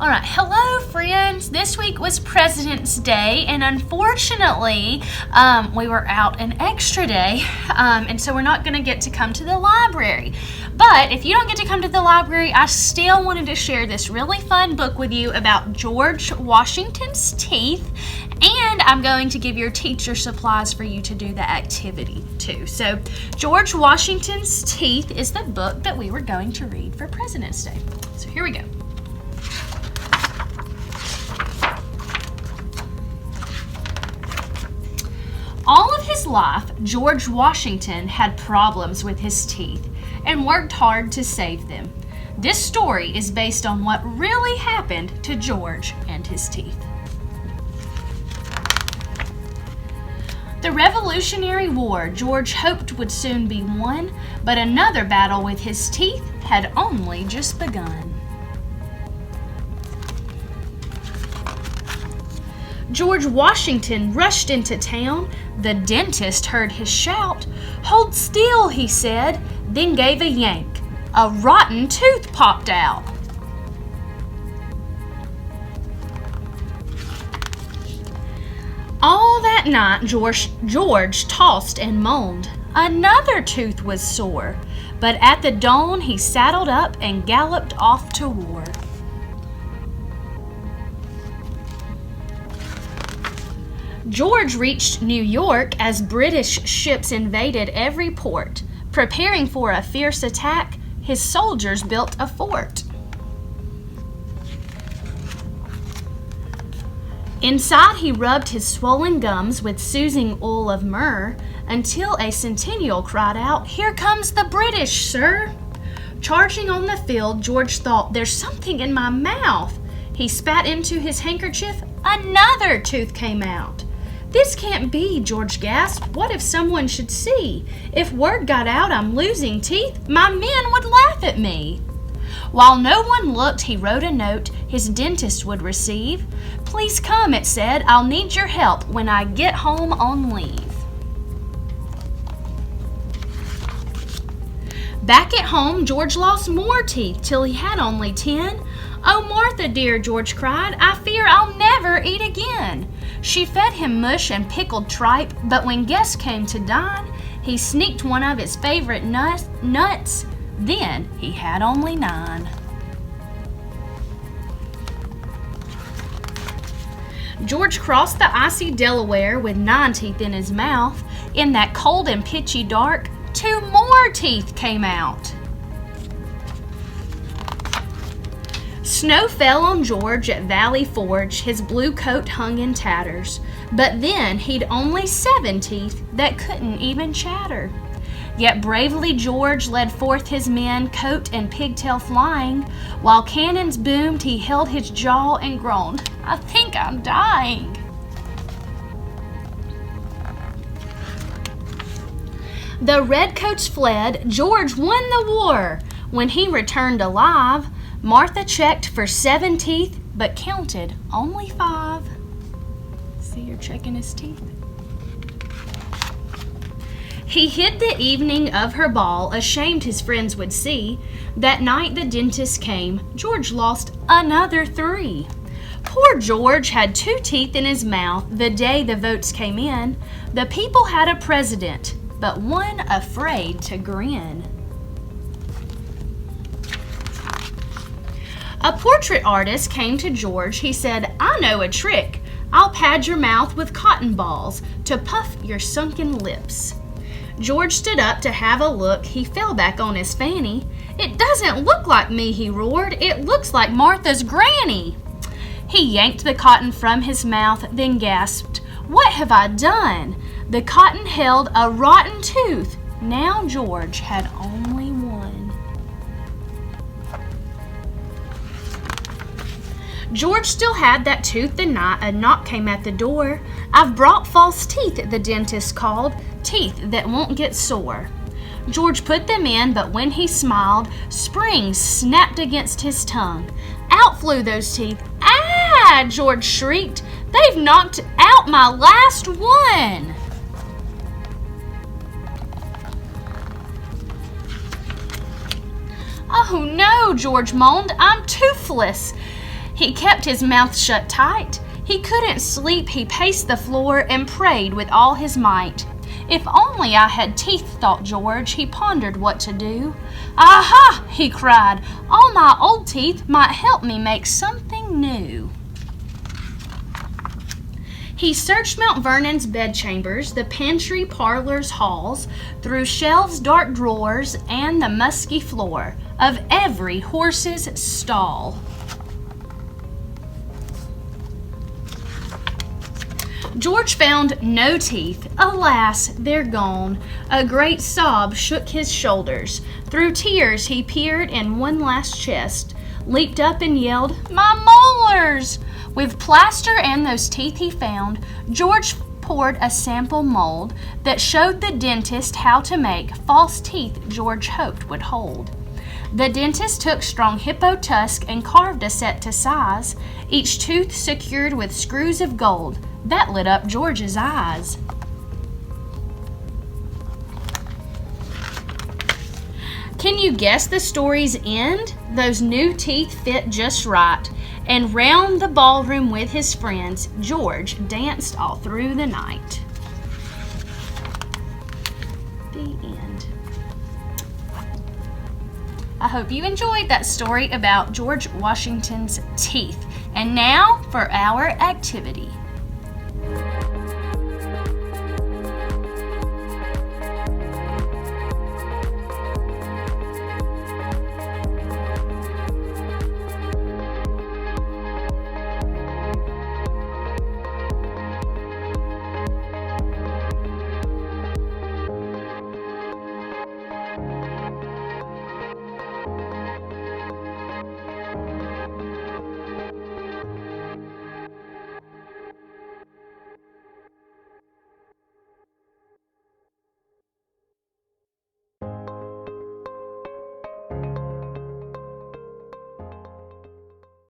All right, hello friends. This week was President's Day, and unfortunately, we were out an extra day, and so we're not going to get to come to the library. But if you don't get to come to the library, I still wanted to share this really fun book with you about George Washington's teeth, and I'm going to give your teacher supplies for you to do the activity too. So, George Washington's Teeth is the book that we were going to read for President's Day. So here we go. All of his life, George Washington had problems with his teeth and worked hard to save them. This story is based on what really happened to George and his teeth. The Revolutionary War George hoped would soon be won, but another battle with his teeth had only just begun. George Washington rushed into town. The dentist heard his shout. "Hold still," he said, then gave a yank. A rotten tooth popped out. All that night, George tossed and moaned. Another tooth was sore, but at the dawn he saddled up and galloped off to war. George reached New York as British ships invaded every port. Preparing for a fierce attack, his soldiers built a fort. Inside, he rubbed his swollen gums with soothing oil of myrrh until a sentinel cried out, "Here comes the British, sir!" Charging on the field, George thought, "There's something in my mouth." He spat into his handkerchief. Another tooth came out. "This can't be," George gasped. "What if someone should see? If word got out I'm losing teeth, my men would laugh at me." While no one looked, he wrote a note his dentist would receive. "Please come," it said. "I'll need your help when I get home on leave." Back at home, George lost more teeth till he had only 10. "Oh, Martha dear," George cried, "I fear I'll never eat again." She fed him mush and pickled tripe, but when guests came to dine, he sneaked one of his favorite nuts. Then he had only 9. George crossed the icy Delaware with 9 teeth in his mouth. In that cold and pitchy dark, 2 more teeth came out. Snow fell on George at Valley Forge. His blue coat hung in tatters. But then he'd only 7 teeth that couldn't even chatter. Yet bravely George led forth his men, coat and pigtail flying. While cannons boomed, he held his jaw and groaned, "I think I'm dying." The redcoats fled. George won the war. When he returned alive, Martha checked for 7 teeth, but counted only 5. See, you're checking his teeth. He hid the evening of her ball, ashamed his friends would see. That night the dentist came. George lost another 3. Poor George had 2 teeth in his mouth the day the votes came in. The people had a president, but one afraid to grin. A portrait artist came to George. He said, "I know a trick. I'll pad your mouth with cotton balls to puff your sunken lips." George stood up to have a look. He fell back on his fanny. "It doesn't look like me," he roared. "It looks like Martha's granny." He yanked the cotton from his mouth, then gasped, "What have I done?" The cotton held a rotten tooth. Now George had only 1. George still had that tooth the night a knock came at the door. "I've brought false teeth," the dentist called, "teeth that won't get sore." George put them in, but when he smiled, springs snapped against his tongue. Out flew those teeth. "Ah!" George shrieked. "They've knocked out my last one." "Oh no," George moaned, "I'm toothless." He kept his mouth shut tight. He couldn't sleep, he paced the floor and prayed with all his might. If only I had teeth, thought George. He pondered what to do. Aha! He cried. All my old teeth might help me make something new. He searched Mount Vernon's bedchambers, the pantry, parlors, halls, through shelves, dark drawers, and the musky floor of every horse's stall. George found no teeth. Alas, they're gone. A great sob shook his shoulders. Through tears he peered in one last chest, leaped up and yelled, "My molars!" With plaster and those teeth he found, George poured a sample mold that showed the dentist how to make false teeth George hoped would hold. The dentist took strong hippo tusk and carved a set to size, each tooth secured with screws of gold. That lit up George's eyes. Can you guess the story's end? Those new teeth fit just right, and round the ballroom with his friends, George danced all through the night. The end. I hope you enjoyed that story about George Washington's teeth. And now for our activity.